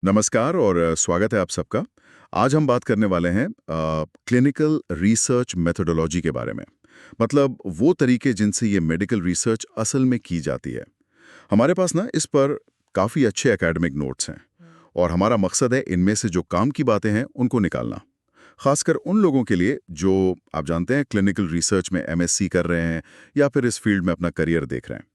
नमस्कार और स्वागत है आप सबका। आज हम बात करने वाले हैं क्लिनिकल रिसर्च मेथोडोलॉजी के बारे में। मतलब वो तरीके जिनसे ये मेडिकल रिसर्च असल में की जाती है। हमारे पास ना इस पर काफ़ी अच्छे एकेडमिक नोट्स हैं और हमारा मकसद है इनमें से जो काम की बातें हैं उनको निकालना। खासकर उन लोगों के लिए जो आप जानते हैं क्लिनिकल रिसर्च में एमएससी कर रहे हैं या फिर इस फील्ड में अपना करियर देख रहे हैं।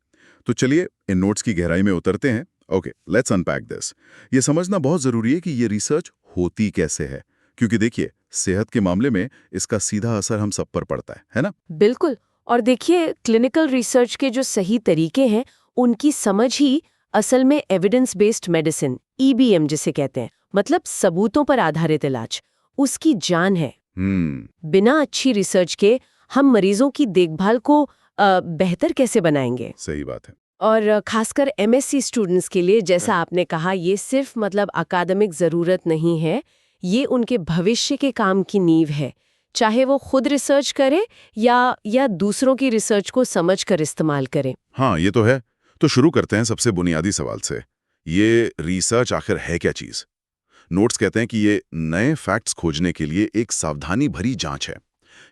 तो चलिए इन नोट्स की गहराई में उतरते हैं। Okay, let's unpack this. ये समझना बहुत जरूरी है कि ये रिसर्च होती कैसे है, क्योंकि देखिए सेहत के मामले में इसका सीधा असर हम सब पर पड़ता है ना? बिल्कुल। और देखिए, क्लिनिकल रिसर्च के जो सही तरीके हैं उनकी समझ ही असल में एविडेंस बेस्ड मेडिसिन ईबीएम जिसे कहते हैं, मतलब सबूतों पर आधारित इलाज, उसकी जान है। बिना अच्छी रिसर्च के हम मरीजों की देखभाल को बेहतर कैसे बनाएंगे? सही बात है। और खासकर एमएससी स्टूडेंट्स के लिए, जैसा आपने कहा, ये सिर्फ मतलब अकादमिक ज़रूरत नहीं है, ये उनके भविष्य के काम की नींव है। चाहे वो खुद रिसर्च करे या दूसरों की रिसर्च को समझकर इस्तेमाल करें। हाँ, ये तो है। तो शुरू करते हैं सबसे बुनियादी सवाल से। ये रिसर्च आखिर है क्या चीज? नोट्स कहते हैं कि ये नए फैक्ट्स खोजने के लिए एक सावधानी भरी जांच है,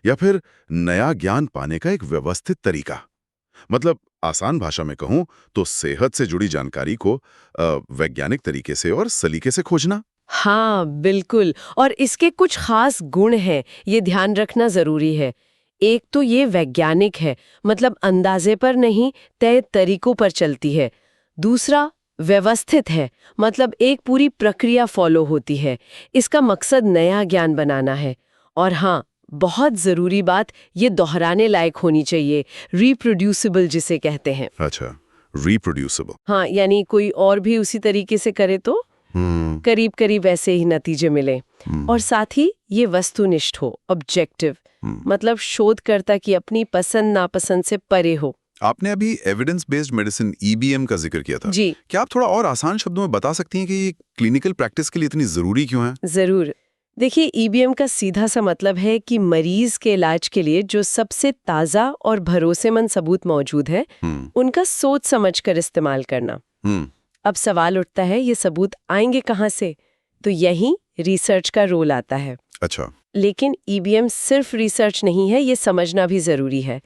या फिर नया ज्ञान पाने का एक व्यवस्थित तरीका। मतलब आसान भाषा में कहूं तो सेहत से जुड़ी जानकारी को वैज्ञानिक तरीके से और सलीके से खोजना। हाँ, बिल्कुल। और इसके कुछ खास गुण हैं, ये ध्यान रखना ज़रूरी है। एक तो ये वैज्ञानिक है, मतलब अंदाजे पर नहीं, तय तरीकों पर चलती है। दूसरा, व्यवस्थित है, मतलब एक पूरी प्रक्रिया फॉलो होती है। इसका मकसद नया ज्ञान बनाना है। और हाँ, बहुत ज़रूरी बात, ये दोहराने लायक होनी चाहिए, रिप्रोड्यूसिबल जिसे कहते हैं। अच्छा, रिप्रोड्यूसिबल। हाँ, यानी कोई और भी उसी तरीके से करे तो करीब करीब वैसे ही नतीजे मिले। और साथ ही ये वस्तुनिष्ठ हो, ऑब्जेक्टिव, मतलब शोधकर्ता की अपनी पसंद नापसंद से परे हो। आपने अभी एविडेंस बेस्ड मेडिसिन ईबीएम का जिक्र किया था। जी, क्या आप थोड़ा और आसान शब्दों में बता सकती हैं कि ये क्लिनिकल प्रैक्टिस के लिए इतनी जरूरी क्यों है? जरूर। देखिए, ईबीएम का सीधा सा मतलब है कि मरीज के इलाज के लिए जो सबसे ताज़ा और भरोसेमंद सबूत मौजूद है, उनका सोच समझकर इस्तेमाल करना। अब सवाल उठता है, ये सबूत आएंगे कहाँ से? तो यही रिसर्च का रोल आता है। अच्छा। लेकिन ईबीएम सिर्फ रिसर्च नहीं है, ये समझना भी जरूरी है।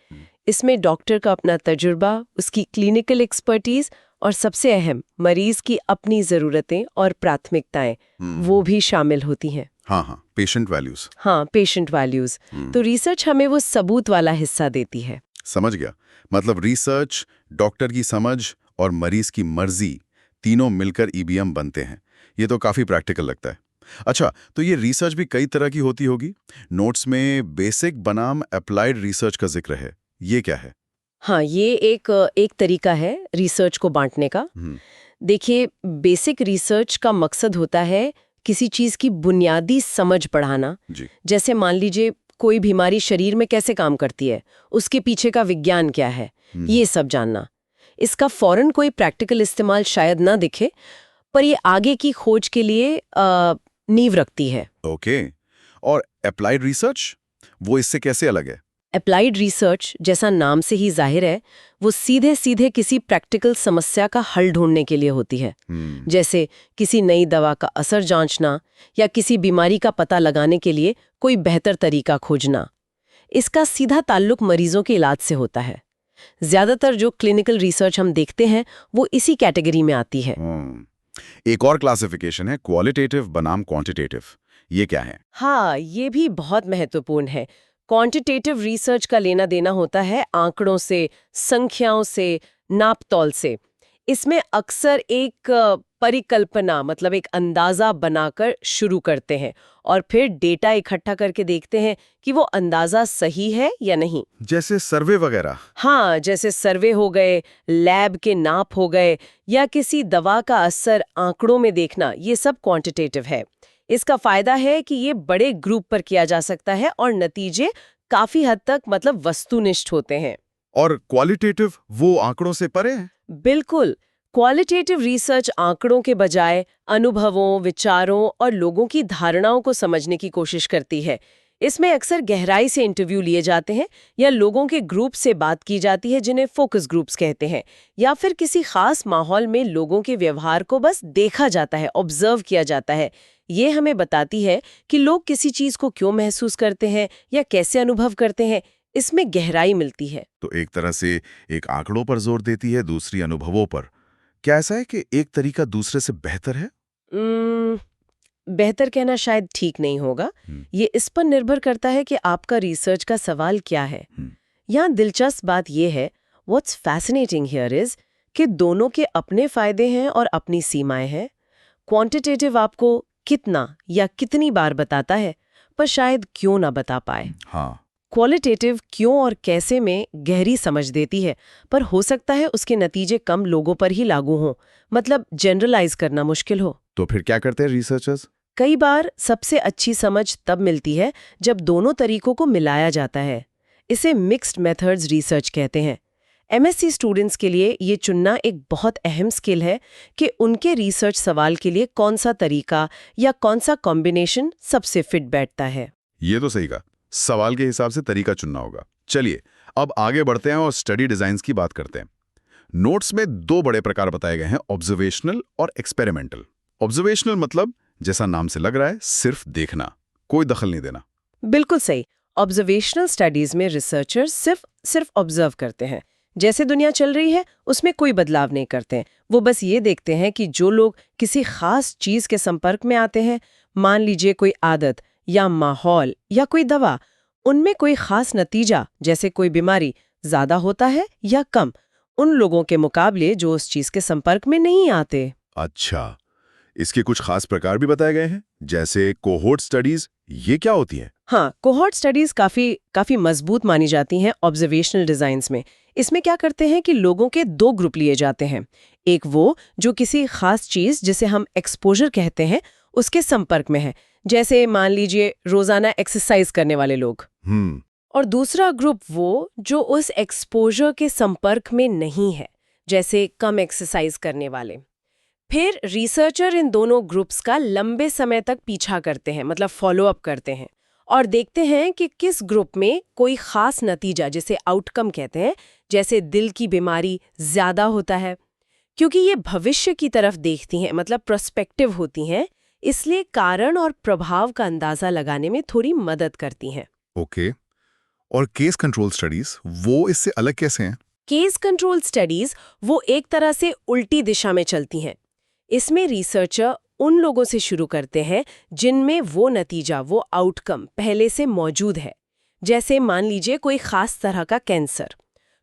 इसमें डॉक्टर का अपना तजुर्बा, उसकी क्लिनिकल एक्सपर्टीज और सबसे अहम मरीज की अपनी जरूरतें और प्राथमिकताएं, वो भी शामिल होती हैं। हाँ हाँ, पेशेंट वैल्यूज। हाँ, पेशेंट वैल्यूज। तो रिसर्च हमें वो सबूत वाला हिस्सा देती है। समझ गया। मतलब रिसर्च, डॉक्टर की समझ और मरीज की मर्जी, तीनों मिलकर ईबीएम बनते हैं। ये तो काफी प्रैक्टिकल लगता है। अच्छा, तो ये रिसर्च भी कई तरह की होती होगी। नोट्स में बेसिक बनाम अप्लाइड रिसर्च का जिक्र है, ये क्या है? हाँ, ये एक तरीका है रिसर्च को बांटने का। देखिए, बेसिक रिसर्च का मकसद होता है किसी चीज की बुनियादी समझ बढ़ाना। जी। जैसे मान लीजिए, कोई बीमारी शरीर में कैसे काम करती है, उसके पीछे का विज्ञान क्या है, ये सब जानना। इसका फौरन कोई प्रैक्टिकल इस्तेमाल शायद ना दिखे, पर ये आगे की खोज के लिए नींव रखती है। ओके। और अप्लाइड रिसर्च, वो इससे कैसे अलग है? अप्लाइड रिसर्च, जैसा नाम से ही जाहिर है, वो सीधे सीधे किसी प्रैक्टिकल समस्या का हल ढूंढने के लिए होती है। जैसे किसी नई दवा का असर जांचना या किसी बीमारी का पता लगाने के लिए कोई बेहतर तरीका खोजना। इसका सीधा ताल्लुक मरीजों के इलाज से होता है। ज्यादातर जो क्लिनिकल रिसर्च हम देखते हैं वो इसी कैटेगरी में आती है। एक और क्लासिफिकेशन है क्वालिटेटिव बनाम क्वांटिटेटिव, ये क्या है? हाँ, ये भी बहुत महत्वपूर्ण है। क्वांटिटेटिव रिसर्च का लेना देना होता है आंकड़ों से, संख्याओं से, नापतौल से। इसमें अक्सर एक परिकल्पना, मतलब एक अंदाजा बनाकर शुरू करते हैं और फिर डेटा इकट्ठा करके देखते हैं कि वो अंदाजा सही है या नहीं। जैसे सर्वे वगैरह? हाँ, जैसे सर्वे हो गए, लैब के नाप हो गए, या किसी दवा का असर आंकड़ों में देखना, ये सब क्वांटिटेटिव है। इसका फायदा है कि ये बड़े ग्रुप पर किया जा सकता है और नतीजे काफी हद तक मतलब वस्तुनिष्ठ होते हैं। और क्वालिटेटिव वो आंकड़ों से परे है? बिल्कुल। क्वालिटेटिव रिसर्च आंकड़ों के बजाय अनुभवों, विचारों और लोगों की धारणाओं को समझने की कोशिश करती है। इसमें अक्सर गहराई से इंटरव्यू लिए जाते हैं या लोगों के ग्रुप से बात की जाती है जिन्हें फोकस ग्रुप्स कहते हैं, या फिर किसी खास माहौल में लोगों के व्यवहार को बस देखा जाता है, ऑब्जर्व किया जाता है। ये हमें बताती है कि लोग किसी चीज को क्यों महसूस करते हैं या कैसे अनुभव करते हैं। इसमें गहराई मिलती है। तो एक तरह से एक आंकड़ों पर जोर देती है, दूसरी अनुभवों पर। क्या ऐसा है कि एक तरीका दूसरे से बेहतर है? बेहतर कहना शायद ठीक नहीं होगा। ये इस पर निर्भर करता है कि आपका रिसर्च का सवाल क्या है। यहाँ दिलचस्प बात यह है, व्हाट्स फैसिनेटिंग हियर इज, कि दोनों के अपने फायदे हैं और अपनी सीमाएं हैं। क्वांटिटेटिव आपको कितना या कितनी बार बताता है, पर शायद क्यों ना बता पाए। हाँ। क्वालिटेटिव क्यों और कैसे में गहरी समझ देती है, पर हो सकता है उसके नतीजे कम लोगों पर ही लागू हों, मतलब जनरलाइज करना मुश्किल हो। तो फिर क्या करते हैं रिसर्चर्स? कई बार सबसे अच्छी समझ तब मिलती है जब दोनों तरीकों को मिलाया जाता है। इसे मिक्स्ड मेथड्स रिसर्च कहते हैं। एमएससी स्टूडेंट्स के लिए ये चुनना एक बहुत अहम स्किल है कि उनके रिसर्च सवाल के लिए कौन सा तरीका या कौन सा कॉम्बिनेशन सबसे फिट बैठता है। ये तो सही कहा, सवाल के हिसाब से तरीका चुनना होगा। चलिए अब आगे बढ़ते हैं और स्टडी डिजाइन्स की बात करते हैं। नोट्स में 2 बड़े प्रकार बताए गए हैं, ऑब्जर्वेशनल और एक्सपेरिमेंटल। ऑब्जर्वेशनल मतलब जैसा नाम से लग रहा है, सिर्फ देखना, कोई दखल नहीं देना। बिल्कुल सही। ऑब्जर्वेशनल स्टडीज में रिसर्चर्स सिर्फ ऑब्जर्व करते हैं, जैसे दुनिया चल रही है उसमें कोई बदलाव नहीं करते हैं। वो बस ये देखते हैं कि जो लोग किसी खास चीज के संपर्क में आते हैं, मान लीजिए कोई आदत या माहौल या कोई दवा, उनमें कोई खास नतीजा जैसे कोई बीमारी ज्यादा होता है या कम, उन लोगों के मुकाबले जो उस चीज के संपर्क में नहीं आते। अच्छा, इसके कुछ खास प्रकार भी बताए गए हैं, जैसे कोहोर्ट स्टडीज। ये क्या होती है? हाँ, कोहॉर्ट स्टडीज काफी मजबूत मानी जाती हैं ऑब्जर्वेशनल डिजाइन्स में। इसमें क्या करते हैं कि लोगों के 2 ग्रुप लिए जाते हैं। एक वो जो किसी खास चीज जिसे हम एक्सपोजर कहते हैं उसके संपर्क में है, जैसे मान लीजिए रोजाना एक्सरसाइज करने वाले लोग। और दूसरा ग्रुप वो जो उस एक्सपोजर के संपर्क में नहीं है, जैसे कम एक्सरसाइज करने वाले। फिर रिसर्चर इन दोनों ग्रुप्स का लंबे समय तक पीछा करते हैं, मतलब फॉलो अप करते हैं, और देखते हैं कि किस ग्रुप में कोई खास नतीजा, जिसे आउटकम कहते हैं, जैसे दिल की बीमारी, ज्यादा होता है। क्योंकि ये भविष्य की तरफ देखती हैं, मतलब प्रोस्पेक्टिव होती हैं, इसलिए कारण और प्रभाव का अंदाजा लगाने में थोड़ी मदद करती हैं। ओके। और केस कंट्रोल स्टडीज, वो इससे अलग कैसे हैं? केस कंट्रोल स्टडीज वो एक तरह से उल्टी दिशा में चलती हैं। इसमें रिसर्चर उन लोगों से शुरू करते हैं जिनमें वो नतीजा, वो आउटकम पहले से मौजूद है, जैसे मान लीजिए कोई खास तरह का कैंसर।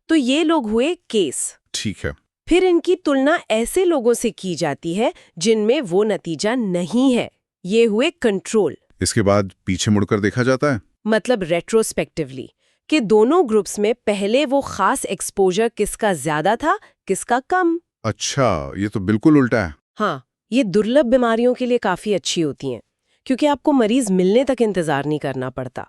तो ये लोग हुए केस। ठीक है। फिर इनकी तुलना ऐसे लोगों से की जाती है जिनमें वो नतीजा नहीं है, ये हुए कंट्रोल। इसके बाद पीछे मुड़कर देखा जाता है, मतलब रेट्रोस्पेक्टिवली, कि दोनों ग्रुप्स में पहले वो खास एक्सपोजर किसका ज्यादा था, किसका कम। अच्छा, ये तो बिल्कुल उल्टा है। हाँ, ये दुर्लभ बीमारियों के लिए काफी अच्छी होती हैं, क्योंकि आपको मरीज मिलने तक इंतजार नहीं करना पड़ता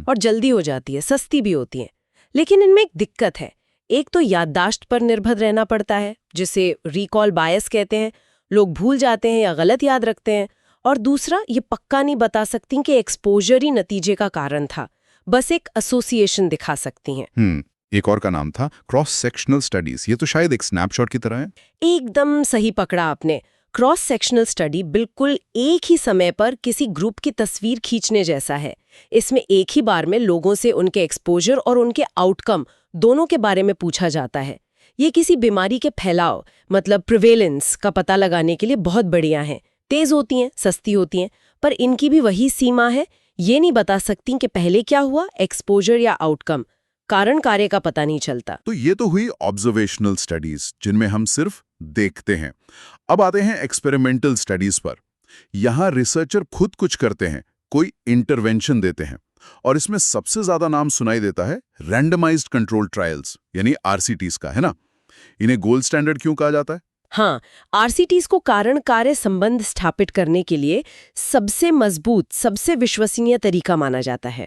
और जल्दी हो जाती है, सस्ती भी होती है। लेकिन इनमें एक दिक्कत है। एक तो याददाश्त पर निर्भर रहना पड़ता है, जिसे रिकॉल बायस कहते हैं, लोग भूल जाते हैं या गलत याद रखते हैं। और दूसरा, ये पक्का नहीं बता सकती कि एक्सपोजर ही नतीजे का कारण था, बस एक एसोसिएशन दिखा सकती हैं। एक और का नाम था क्रॉस सेक्शनल स्टडीज। ये तो शायद एक स्नैपशॉट की तरह है। एकदम सही पकड़ा आपने। क्रॉस सेक्शनल स्टडी बिल्कुल एक ही समय पर किसी ग्रुप की तस्वीर खींचने जैसा है। इसमें एक ही बार में लोगों से उनके एक्सपोजर और उनके आउटकम दोनों के बारे में पूछा जाता है। ये किसी बीमारी के फैलाव, मतलब प्रिवेलेंस का पता लगाने के लिए बहुत बढ़िया हैं। तेज होती हैं, सस्ती होती हैं, पर इनकी भी वही सीमा है, ये नहीं बता सकती कि पहले क्या हुआ, एक्सपोजर या आउटकम। कारण कार्य का पता नहीं चलता। तो ये तो हुई ऑब्जर्वेशनल स्टडीज, जिनमें हम सिर्फ देखते हैं। अब आते हैं एक्सपेरिमेंटल स्टडीज पर। यहां रिसर्चर खुद कुछ करते हैं, कोई इंटरवेंशन देते हैं, और इसमें सबसे ज्यादा नाम सुनाई देता है रैंडमाइज्ड कंट्रोल ट्रायल्स, यानी आरसीटीज का, है ना? इन्हें गोल्ड स्टैंडर्ड क्यों कहा जाता है? हाँ, आरसीटीज को कारण कार्य संबंध स्थापित करने के लिए सबसे मजबूत, सबसे विश्वसनीय तरीका माना जाता है।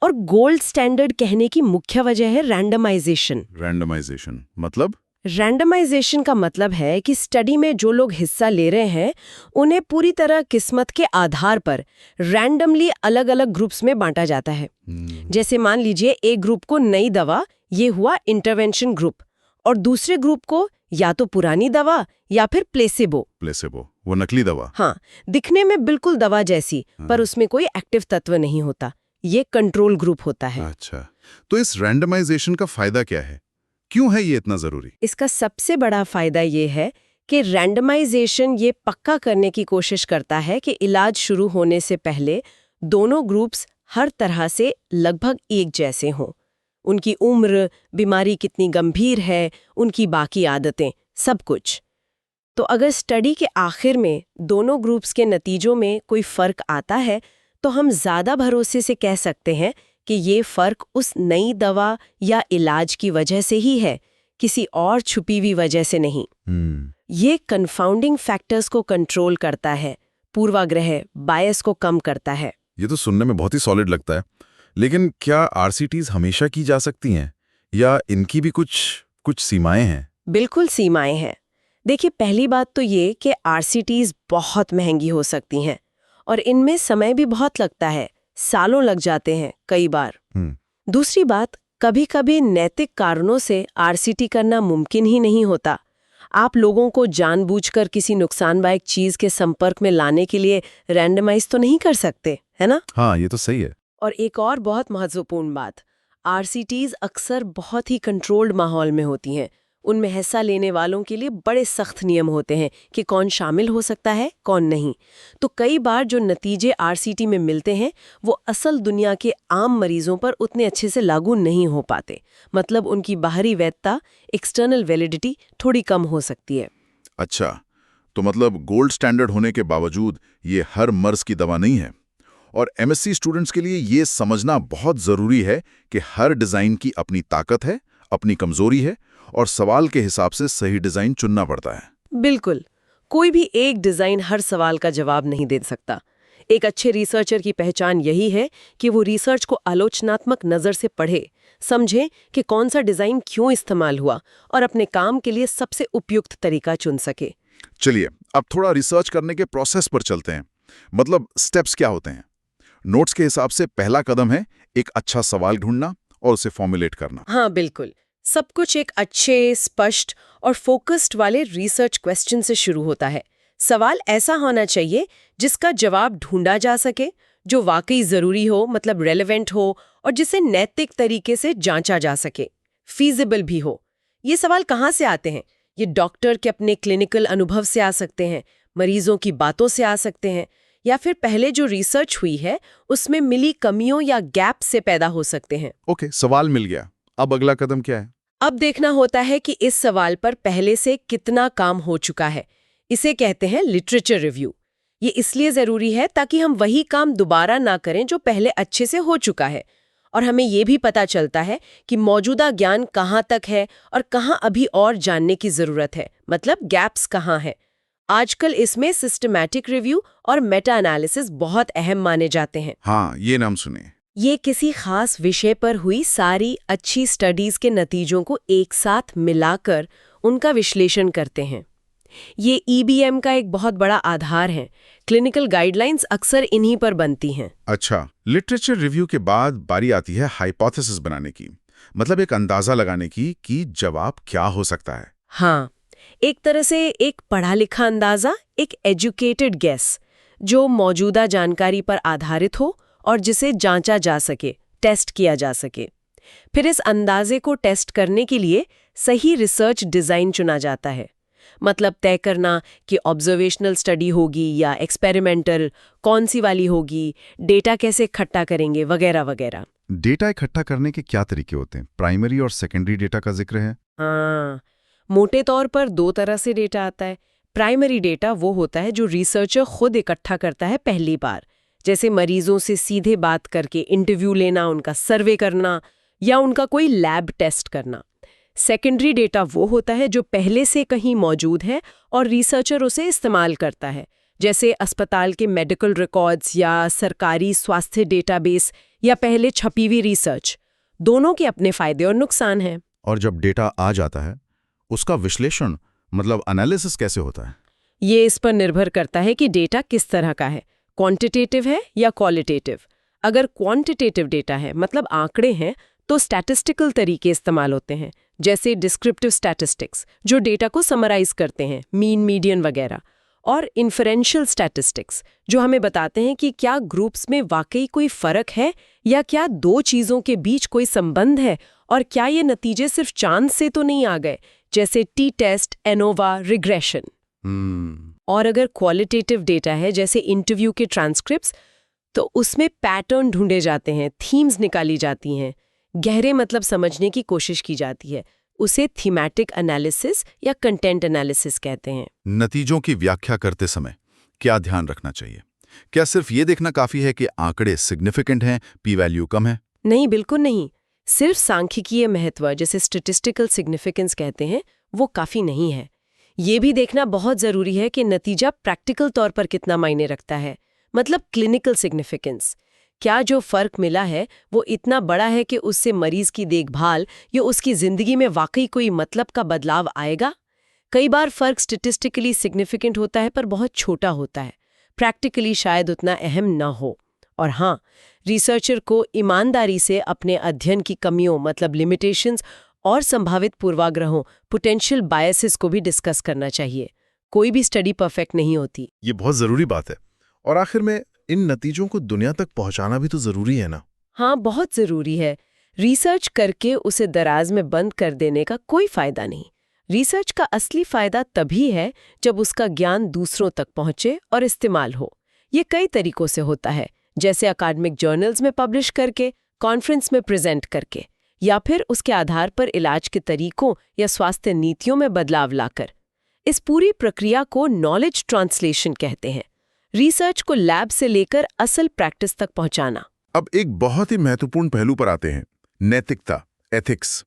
और गोल्ड स्टैंडर्ड कहने की मुख्य वजह है रैंडमाइजेशन। रैंडमाइजेशन मतलब? रैंडमाइजेशन का मतलब है कि स्टडी में जो लोग हिस्सा ले रहे हैं उन्हें पूरी तरह किस्मत के आधार पर रैंडमली अलग-अलग ग्रुप्स में बांटा जाता है। जैसे मान लीजिए एक ग्रुप को नई दवा, ये हुआ इंटरवेंशन ग्रुप, और दूसरे ग्रुप को या तो पुरानी दवा या फिर प्लेसेबो। प्लेसेबो, वो नकली दवा। हाँ, दिखने में बिल्कुल दवा जैसी, पर उसमें कोई एक्टिव तत्व नहीं होता। ये कंट्रोल ग्रुप होता है। अच्छा, तो इस रैंडमाइजेशन का फायदा क्या है? क्यों है ये इतना जरूरी? इसका सबसे बड़ा फायदा ये है कि रैंडमाइजेशन ये पक्का करने की कोशिश करता है कि इलाज शुरू होने से पहले दोनों ग्रुप्स हर तरह से लगभग एक जैसे हों। उनकी उम्र, बीमारी कितनी गंभीर है, उनकी बाकी आदतें, सब कुछ। तो अगर स्टडी के आखिर में दोनों ग्रुप्स के नतीजों में कोई फर्क आता है, तो हम ज़्यादा भरोसे से कह सकते हैं कि ये फर्क उस नई दवा या इलाज की वजह से ही है, किसी और छुपी हुई वजह से नहीं। ये कन्फाउंडिंग फैक्टर्स को कंट्रोल करता है, पूर्वाग्रह, बायस को कम करता है। ये तो सुनने में बहुत ही सॉलिड लगता है, लेकिन क्या आरसीटीज हमेशा की जा सकती हैं या इनकी भी कुछ सीमाएं हैं? बिल्कुल सीमाएं हैं। देखिए, पहली बात तो ये कि आरसीटीज बहुत महंगी हो सकती हैं और इनमें समय भी बहुत लगता है, सालों लग जाते हैं कई बार। दूसरी बात, कभी-कभी नैतिक कारणों से आरसीटी करना मुमकिन ही नहीं होता। आप लोगों को जानबूझकर किसी नुकसानदायक चीज के संपर्क में लाने के लिए रैंडमाइज तो नहीं कर सकते, है ना? हाँ, ये तो सही है। और एक और बहुत महत्वपूर्ण बात, आरसीटीज अक्सर बहुत ही कंट्रोल्ड माहौल में होती हैं। उनमें हिस्सा लेने वालों के लिए बड़े सख्त नियम होते हैं कि कौन शामिल हो सकता है, कौन नहीं। तो कई बार जो नतीजे आरसीटी में मिलते हैं वो असल दुनिया के आम मरीजों पर उतने अच्छे से लागू नहीं हो पाते। मतलब उनकी बाहरी वैधता, एक्सटर्नल वैलिडिटी थोड़ी कम हो सकती है। अच्छा, तो मतलब गोल्ड स्टैंडर्ड होने के बावजूद ये हर मर्ज की दवा नहीं है। और एमएससी स्टूडेंट्स के लिए ये समझना बहुत जरूरी है कि हर डिजाइन की अपनी ताकत है, अपनी कमजोरी है, और सवाल के हिसाब से सही डिजाइन चुनना पड़ता है। बिल्कुल, कोई भी एक डिजाइन हर सवाल का जवाब नहीं दे सकता। एक अच्छे रिसर्चर की पहचान यही है कि वो रिसर्च को आलोचनात्मक नजर से पढ़े, समझे कि कौन सा डिजाइन क्यों इस्तेमाल हुआ और अपने काम के लिए सबसे उपयुक्त तरीका चुन सके। चलिए, अब थोड़ा रिसर्च करने के प्रोसेस पर चलते हैं। मतलब स्टेप्स क्या होते हैं? नोट्स के हिसाब से पहला कदम है एक अच्छा सवाल ढूंढना और उसे फॉर्मुलेट करना। हाँ, बिल्कुल। सब कुछ एक अच्छे, स्पष्ट और फोकस्ड वाले रिसर्च क्वेश्चन से शुरू होता है। सवाल ऐसा होना चाहिए जिसका जवाब ढूंढा जा सके, जो वाकई जरूरी हो, मतलब रेलेवेंट हो, और जिसे नैतिक तरीके से जांचा जा सके, फीजिबल भी हो। ये सवाल कहाँ से आते हैं? ये डॉक्टर के अपने क्लिनिकल अनुभव से आ सकते हैं, मरीजों की बातों से आ सकते हैं, या फिर पहले जो रिसर्च हुई है उसमें मिली कमियों या गैप से पैदा हो सकते हैं। ओके, सवाल मिल गया। अब अगला कदम क्या है? अब देखना होता है कि इस सवाल पर पहले से कितना काम हो चुका है। इसे कहते हैं लिटरेचर रिव्यू। ये इसलिए जरूरी है ताकि हम वही काम दोबारा ना करें जो पहले अच्छे से हो चुका है, और हमें ये भी पता चलता है कि मौजूदा ज्ञान कहाँ तक है और कहाँ अभी और जानने की जरूरत है, मतलब गैप्स कहाँ है। आजकल इसमें सिस्टमैटिक रिव्यू और मेटा एनालिसिस बहुत अहम माने जाते हैं। हाँ, ये नाम सुने। ये किसी खास विषय पर हुई सारी अच्छी स्टडीज के नतीजों को एक साथ मिलाकर उनका विश्लेषण करते हैं। ये ईबीएम का एक बहुत बड़ा आधार है। क्लिनिकल गाइडलाइंस अक्सर इन्हीं पर बनती हैं। अच्छा, लिटरेचर रिव्यू के बाद बारी आती है हाइपोथेसिस बनाने की, मतलब एक अंदाजा लगाने की कि जवाब क्या हो सकता है। हाँ, एक तरह से एक पढ़ा लिखा अंदाजा, एक एजुकेटेड गेस, जो मौजूदा जानकारी पर आधारित हो और जिसे जांचा जा सके, टेस्ट किया जा सके। फिर इस अंदाजे को टेस्ट करने के लिए सही रिसर्च डिजाइन चुना जाता है। मतलब तय करना कि ऑब्जर्वेशनल स्टडी होगी या एक्सपेरिमेंटल, कौन सी वाली होगी, डेटा कैसे इकट्ठा करेंगे, वगैरह वगैरह। डेटा इकट्ठा करने के क्या तरीके होते हैं? प्राइमरी और सेकेंडरी डेटा का जिक्र है। हाँ, मोटे तौर पर दो तरह से डेटा आता है। प्राइमरी डेटा वो होता है जो रिसर्चर खुद इकट्ठा करता है पहली बार, जैसे मरीजों से सीधे बात करके इंटरव्यू लेना, उनका सर्वे करना या उनका कोई लैब टेस्ट करना। सेकेंडरी डेटा वो होता है जो पहले से कहीं मौजूद है और रिसर्चर उसे इस्तेमाल करता है, जैसे अस्पताल के मेडिकल रिकॉर्ड्स या सरकारी स्वास्थ्य डेटाबेस या पहले छपी हुई रिसर्च। दोनों के अपने फायदे और नुकसान हैं। और जब डेटा आ जाता है, उसका विश्लेषण मतलब एनालिसिस कैसे होता है? ये इस पर निर्भर करता है कि डेटा किस तरह का है, क्वांटिटेटिव है या क्वालिटेटिव। अगर क्वांटिटेटिव डेटा है मतलब आंकड़े हैं, तो स्टैटिस्टिकल तरीके इस्तेमाल होते हैं, जैसे डिस्क्रिप्टिव स्टैटिस्टिक्स जो डेटा को समराइज करते हैं, मीन मीडियन वगैरह, और इन्फरेंशियल स्टैटिस्टिक्स जो हमें बताते हैं कि क्या ग्रुप्स में वाकई कोई फर्क है या क्या दो चीजों के बीच कोई संबंध है, और क्या ये नतीजे सिर्फ चांद से तो नहीं आ गए, जैसे टी टेस्ट, एनोवा, रिग्रेशन। और अगर क्वालिटेटिव डेटा है जैसे इंटरव्यू के ट्रांसक्रिप्ट्स, तो उसमें पैटर्न ढूंढे जाते हैं, थीम्स निकाली जाती हैं, गहरे मतलब समझने की कोशिश की जाती है। उसे थीमैटिक एनालिसिस या कंटेंट एनालिसिस कहते हैं। नतीजों की व्याख्या करते समय क्या ध्यान रखना चाहिए? क्या सिर्फ ये देखना काफी है कि आंकड़े सिग्निफिकेंट हैं, पी वैल्यू कम है? नहीं, बिल्कुल नहीं। सिर्फ सांख्यिकीय महत्व, जिसे स्टैटिस्टिकल सिग्निफिकेंस कहते हैं, वो काफी नहीं है। ये भी देखना बहुत जरूरी है कि नतीजा प्रैक्टिकल तौर पर कितना मायने रखता है, मतलब क्लिनिकल सिग्निफिकेंस। क्या जो फर्क मिला है वो इतना बड़ा है कि उससे मरीज की देखभाल या उसकी जिंदगी में वाकई कोई मतलब का बदलाव आएगा? कई बार फर्क स्टैटिस्टिकली सिग्निफिकेंट होता है पर बहुत छोटा होता है, प्रैक्टिकली शायद उतना अहम न हो। और हाँ, रिसर्चर को ईमानदारी से अपने अध्ययन की कमियों मतलब लिमिटेशंस और संभावित पूर्वाग्रहों पोटेंशियल बायसेस को भी डिस्कस करना चाहिए। कोई भी स्टडी परफेक्ट नहीं होती। ये बहुत जरूरी बात है। और आखिर में इन नतीजों को दुनिया तक पहुंचाना भी तो जरूरी है ना? हाँ, बहुत जरूरी है। रिसर्च करके उसे दराज में बंद कर देने का कोई फायदा नहीं। रिसर्च का असली फायदा तभी है जब उसका ज्ञान दूसरों तक पहुंचे और इस्तेमाल हो। ये कई तरीकों से होता है, जैसे अकादमिक जर्नल्स में पब्लिश करके, कॉन्फ्रेंस में प्रेजेंट करके, या फिर उसके आधार पर इलाज के तरीकों या स्वास्थ्य नीतियों में बदलाव लाकर। इस पूरी प्रक्रिया को नॉलेज ट्रांसलेशन कहते हैं, रिसर्च को लैब से लेकर असल प्रैक्टिस तक पहुंचाना। अब एक बहुत ही महत्वपूर्ण पहलू पर आते हैं, नैतिकता, एथिक्स।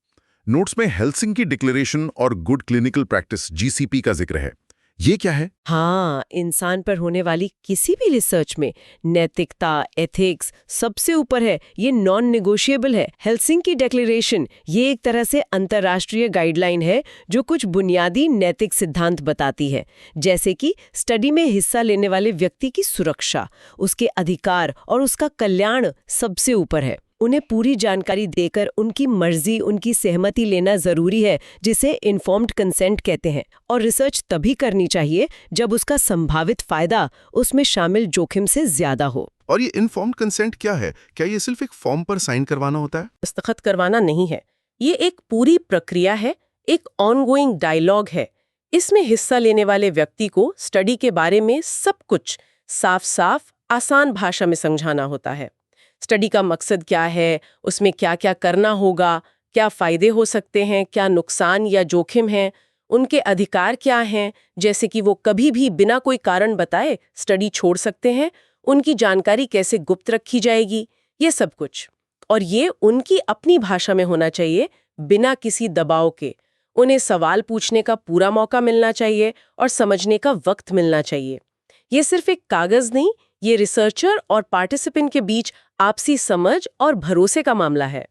नोट्स में हेल्सिंकी डिक्लेरेशन और गुड क्लिनिकल प्रैक्टिस जीसीपी का जिक्र है। ये क्या है? हाँ, इंसान पर होने वाली किसी भी रिसर्च में नैतिकता, एथिक्स सबसे ऊपर है। ये नॉन नेगोशिएबल है। हेल्सिंकी डिक्लेरेशन ये एक तरह से अंतर्राष्ट्रीय गाइडलाइन है जो कुछ बुनियादी नैतिक सिद्धांत बताती है, जैसे कि स्टडी में हिस्सा लेने वाले व्यक्ति की सुरक्षा, उसके अधिकार और उसका कल्याण सबसे ऊपर है। उन्हें पूरी जानकारी देकर उनकी मर्जी, उनकी सहमति लेना जरूरी है, जिसे इन्फॉर्म्ड कंसेंट कहते हैं। और रिसर्च तभी करनी चाहिए जब उसका संभावित फायदा उसमें शामिल जोखिम से ज्यादा हो। और ये इन्फॉर्म्ड कंसेंट क्या है? क्या ये सिर्फ एक फॉर्म पर साइन करवाना होता है? दस्तखत करवाना नहीं है। ये एक पूरी प्रक्रिया है, एक ऑनगोइंग डायलॉग है। इसमें हिस्सा लेने वाले व्यक्ति को स्टडी के बारे में सब कुछ साफ साफ आसान भाषा में समझाना होता है। स्टडी का मकसद क्या है, उसमें क्या क्या करना होगा, क्या फायदे हो सकते हैं, क्या नुकसान या जोखिम हैं, उनके अधिकार क्या हैं, जैसे कि वो कभी भी बिना कोई कारण बताए स्टडी छोड़ सकते हैं, उनकी जानकारी कैसे गुप्त रखी जाएगी, ये सब कुछ। और ये उनकी अपनी भाषा में होना चाहिए, बिना किसी दबाव के। उन्हें सवाल पूछने का पूरा मौका मिलना चाहिए और समझने का वक्त मिलना चाहिए। ये सिर्फ एक कागज नहीं, ये रिसर्चर और पार्टिसिपेंट के बीच आपसी समझ और भरोसे का मामला है।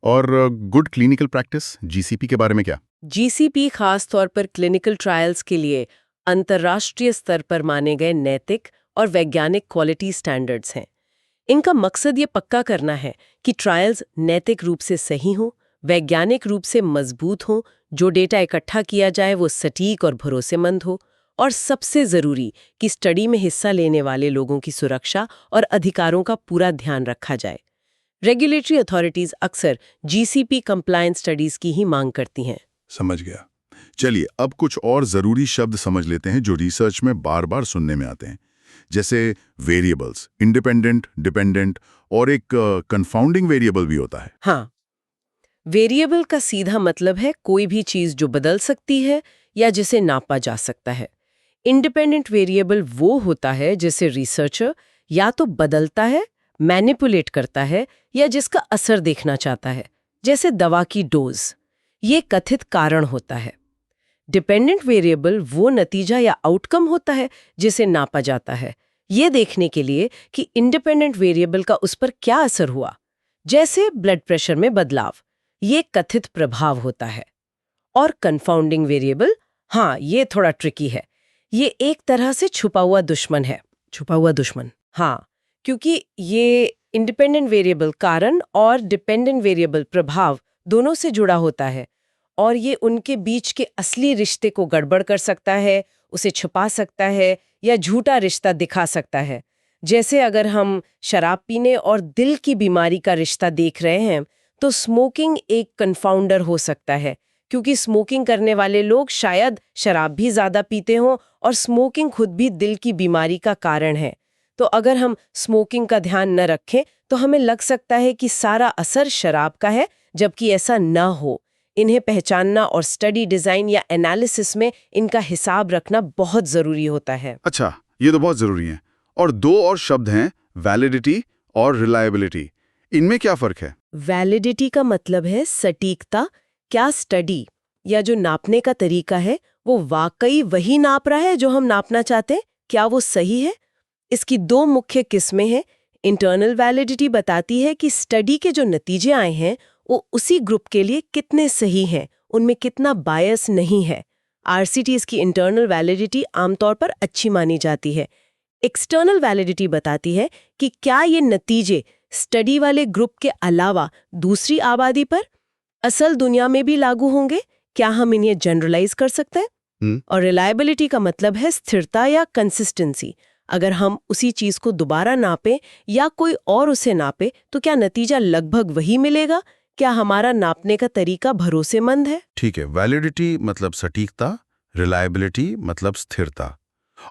और गुड क्लिनिकल प्रैक्टिस जीसीपी के बारे में क्या? जीसीपी खास तौर पर क्लिनिकल ट्रायल्स के लिए अंतर्राष्ट्रीय स्तर पर माने गए नैतिक और वैज्ञानिक क्वालिटी स्टैंडर्ड्स हैं। इनका मकसद ये पक्का करना है कि ट्रायल्स नैतिक रूप से सही हों, वैज्ञानिक रूप से मजबूत हों, जो डेटा इकट्ठा किया जाए वो सटीक और भरोसेमंद हो, और सबसे जरूरी कि स्टडी में हिस्सा लेने वाले लोगों की सुरक्षा और अधिकारों का पूरा ध्यान रखा जाए। रेगुलेटरी अथॉरिटीज अक्सर जीसीपी कंप्लायंस स्टडीज की ही मांग करती हैं। समझ गया। चलिए अब कुछ और जरूरी शब्द समझ लेते हैं जो रिसर्च में बार बार सुनने में आते हैं, जैसे वेरिएबल्स, इंडिपेंडेंट, डिपेंडेंट और एक कंफाउंडिंग वेरिएबल भी होता है। हाँ, वेरिएबल का सीधा मतलब है कोई भी चीज जो बदल सकती है या जिसे नापा जा सकता है। इंडिपेंडेंट वेरिएबल वो होता है जिसे रिसर्चर या तो बदलता है, मैनिपुलेट करता है या जिसका असर देखना चाहता है, जैसे दवा की डोज। ये कथित कारण होता है। डिपेंडेंट वेरिएबल वो नतीजा या आउटकम होता है जिसे नापा जाता है, ये देखने के लिए कि इंडिपेंडेंट वेरिएबल का उस पर क्या असर हुआ, जैसे ब्लड प्रेशर में बदलाव। ये कथित प्रभाव होता है। और कंफाउंडिंग वेरिएबल, हाँ ये थोड़ा ट्रिकी है। ये एक तरह से छुपा हुआ दुश्मन है। छुपा हुआ दुश्मन। हाँ, क्योंकि ये इंडिपेंडेंट वेरिएबल कारण और डिपेंडेंट वेरिएबल प्रभाव दोनों से जुड़ा होता है, और ये उनके बीच के असली रिश्ते को गड़बड़ कर सकता है, उसे छुपा सकता है या झूठा रिश्ता दिखा सकता है। जैसे अगर हम शराब पीने और दिल की बीमारी का रिश्ता देख रहे हैं, तो स्मोकिंग एक कन्फाउंडर हो सकता है, क्योंकि स्मोकिंग करने वाले लोग शायद शराब भी ज़्यादा पीते हों और स्मोकिंग खुद भी दिल की बीमारी का कारण है। तो अगर हम स्मोकिंग का ध्यान न रखें तो हमें लग सकता है कि सारा असर शराब का है, जबकि ऐसा न हो। इन्हें पहचानना और स्टडी डिज़ाइन या एनालिसिस में इनका हिसाब रखना बहुत ज़रूरी होता है। अच्छा, ये तो बहुत ज़रूरी है। और दो और शब्द हैं, वैलिडिटी और रिलायबिलिटी। इनमें क्या फ़र्क है? वैलिडिटी का मतलब है सटीकता। क्या स्टडी या जो नापने का तरीका है वो वाकई वही नाप रहा है जो हम नापना चाहते हैं? क्या वो सही है? इसकी दो मुख्य किस्में हैं। इंटरनल वैलिडिटी बताती है कि स्टडी के जो नतीजे आए हैं वो उसी ग्रुप के लिए कितने सही हैं, उनमें कितना बायस नहीं है। आरसीटीज की इंटरनल वैलिडिटी आमतौर पर अच्छी मानी जाती है। एक्सटर्नल वैलिडिटी बताती है कि क्या ये नतीजे स्टडी वाले ग्रुप के अलावा दूसरी आबादी पर, असल दुनिया में भी लागू होंगे? क्या हम इन्हें जनरलाइज कर सकते हैं? और रिलायबिलिटी का मतलब है स्थिरता या कंसिस्टेंसी। अगर हम उसी चीज को दोबारा नापें या कोई और उसे नापे तो क्या नतीजा लगभग वही मिलेगा? क्या हमारा नापने का तरीका भरोसेमंद है? ठीक है, वैलिडिटी मतलब सटीकता, रिलायबिलिटी मतलब स्थिरता।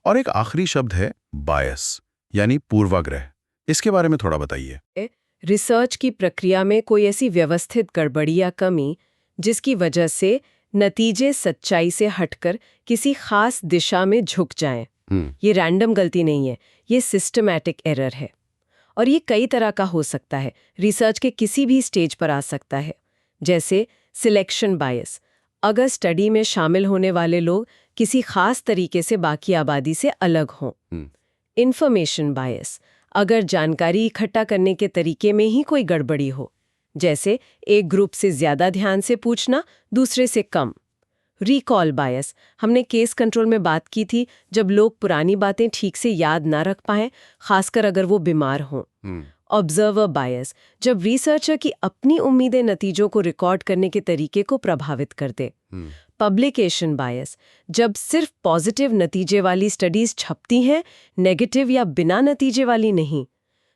और एक आखिरी शब्द है बायस, यानी पूर्वाग्रह। इसके बारे में थोड़ा बताइए। रिसर्च की प्रक्रिया में कोई ऐसी व्यवस्थित गड़बड़ी या कमी जिसकी वजह से नतीजे सच्चाई से हटकर किसी खास दिशा में झुक जाएं। ये रैंडम गलती नहीं है, ये सिस्टमैटिक एरर है। और ये कई तरह का हो सकता है, रिसर्च के किसी भी स्टेज पर आ सकता है। जैसे सिलेक्शन बायस, अगर स्टडी में शामिल होने वाले लोग किसी खास तरीके से बाकी आबादी से अलग हों। इंफॉर्मेशन बायस, अगर जानकारी इकट्ठा करने के तरीके में ही कोई गड़बड़ी हो, जैसे एक ग्रुप से ज्यादा ध्यान से पूछना, दूसरे से कम। रिकॉल बायस, हमने केस कंट्रोल में बात की थी, जब लोग पुरानी बातें ठीक से याद ना रख पाएं, खासकर अगर वो बीमार हों। ऑब्जर्वर बायस, जब रिसर्चर की अपनी उम्मीदें नतीजों को रिकॉर्ड करने के तरीके को प्रभावित कर दे। पब्लिकेशन बायस, जब सिर्फ पॉजिटिव नतीजे वाली स्टडीज छपती हैं, नेगेटिव या बिना नतीजे वाली नहीं।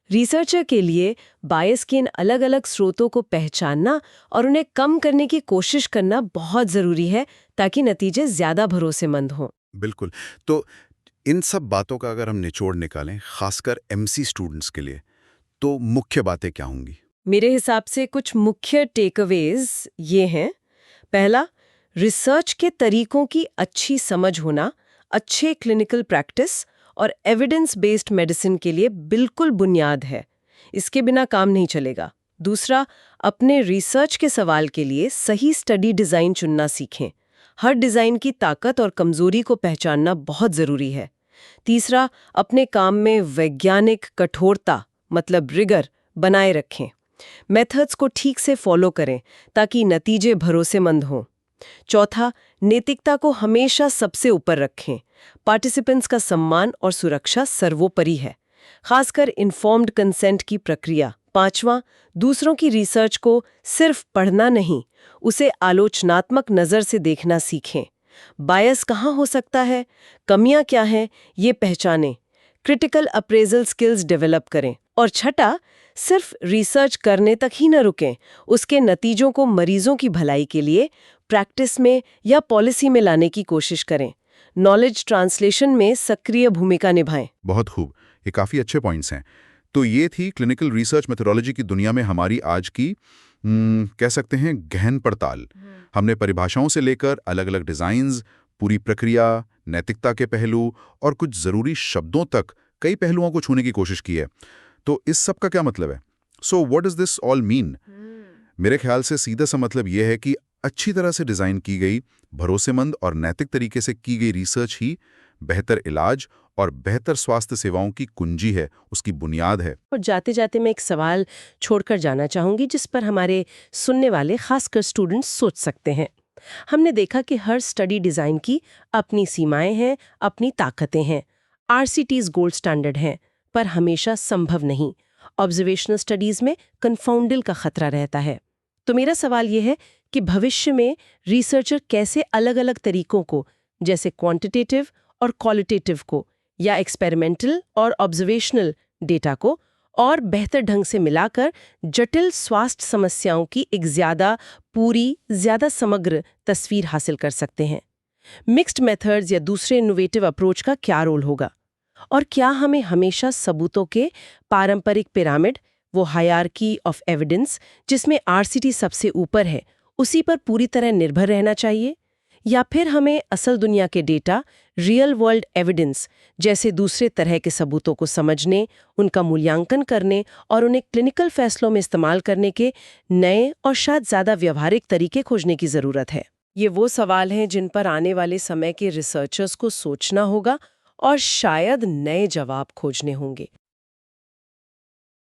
रिसर्चर के लिए बायस के इन अलग अलग स्रोतों को पहचानना और उन्हें कम करने की कोशिश करना बहुत ज़रूरी है, ताकि नतीजे ज़्यादा भरोसेमंद हों। बिल्कुल। तो इन सब बातों का अगर हम निचोड़ निकालें, खासकर एमसी स्टूडेंट्स के लिए, तो मुख्य बातें क्या होंगी? मेरे हिसाब से कुछ मुख्य टेकअवेज ये हैं। पहला, रिसर्च के तरीकों की अच्छी समझ होना अच्छे क्लिनिकल प्रैक्टिस और एविडेंस बेस्ड मेडिसिन के लिए बिल्कुल बुनियाद है। इसके बिना काम नहीं चलेगा। दूसरा, अपने रिसर्च के सवाल के लिए सही स्टडी डिज़ाइन चुनना सीखें। हर डिज़ाइन की ताकत और कमजोरी को पहचानना बहुत ज़रूरी है। तीसरा, अपने काम में वैज्ञानिक कठोरता मतलब रिगर बनाए रखें। मेथड्स को ठीक से फॉलो करें ताकि नतीजे भरोसेमंद हों। चौथा, नैतिकता को हमेशा सबसे ऊपर रखें। पार्टिसिपेंट्स का सम्मान और सुरक्षा सर्वोपरि है, खासकर इन्फॉर्म्ड कंसेंट की प्रक्रिया। पांचवां, दूसरों की रिसर्च को सिर्फ पढ़ना नहीं, उसे आलोचनात्मक नज़र से देखना सीखें। बायस कहाँ हो सकता है, कमियां क्या हैं, ये पहचानें। क्रिटिकल अप्रेजल स्किल्स डेवलप करें। और छठा, सिर्फ रिसर्च करने तक ही न रुकें, उसके नतीजों को मरीजों की भलाई के लिए प्रैक्टिस में या पॉलिसी में लाने की कोशिश करें। नॉलेज ट्रांसलेशन में सक्रिय भूमिका निभाएं। बहुत खूब, ये काफ़ी अच्छे पॉइंट्स हैं। तो ये थी क्लिनिकल रिसर्च मेथोडोलॉजी की दुनिया में हमारी आज की कह सकते हैं गहन पड़ताल। हमने परिभाषाओं से लेकर अलग अलग डिज़ाइंस, पूरी प्रक्रिया, नैतिकता के पहलू और कुछ ज़रूरी शब्दों तक कई पहलुओं को छूने की कोशिश की है। तो इस सब का क्या मतलब है? So what does this all mean? मेरे ख्याल से सीधा सा मतलब यह है कि अच्छी तरह से डिज़ाइन की गई, भरोसेमंद और नैतिक तरीके से की गई रिसर्च ही बेहतर इलाज और बेहतर स्वास्थ्य सेवाओं की कुंजी है, उसकी बुनियाद है। और जाते जाते मैं एक सवाल छोड़कर जाना चाहूंगी जिस पर हमारे सुनने वाले खासकर स्टूडेंट्स सोच सकते हैं। हमने देखा कि हर स्टडी डिज़ाइन की अपनी सीमाएं हैं, अपनी ताकतें हैं। RCTs गोल्ड स्टैंडर्ड हैं, पर हमेशा संभव नहीं। ऑब्जर्वेशनल स्टडीज़ में कन्फाउंडल का खतरा रहता है। तो मेरा सवाल ये है कि भविष्य में रिसर्चर कैसे अलग-अलग तरीकों को, जैसे क्वांटिटेटिव और क्वालिटेटिव को, या एक्सपेरिमेंटल और ऑब्जर्वेशनल डेटा को और बेहतर ढंग से मिलाकर जटिल स्वास्थ्य समस्याओं की एक ज़्यादा समग्र तस्वीर हासिल कर सकते हैं। मिक्स्ड मेथड्स या दूसरे इनोवेटिव अप्रोच का क्या रोल होगा? और क्या हमें हमेशा सबूतों के पारंपरिक पिरामिड, वो हायरार्की ऑफ एविडेंस जिसमें RCT सबसे ऊपर है, उसी पर पूरी तरह निर्भर रहना चाहिए? या फिर हमें असल दुनिया के डेटा, रियल वर्ल्ड एविडेंस जैसे दूसरे तरह के सबूतों को समझने, उनका मूल्यांकन करने और उन्हें क्लिनिकल फैसलों में इस्तेमाल करने के नए और शायद ज़्यादा व्यवहारिक तरीके खोजने की ज़रूरत है? ये वो सवाल हैं जिन पर आने वाले समय के रिसर्चर्स को सोचना होगा और शायद नए जवाब खोजने होंगे।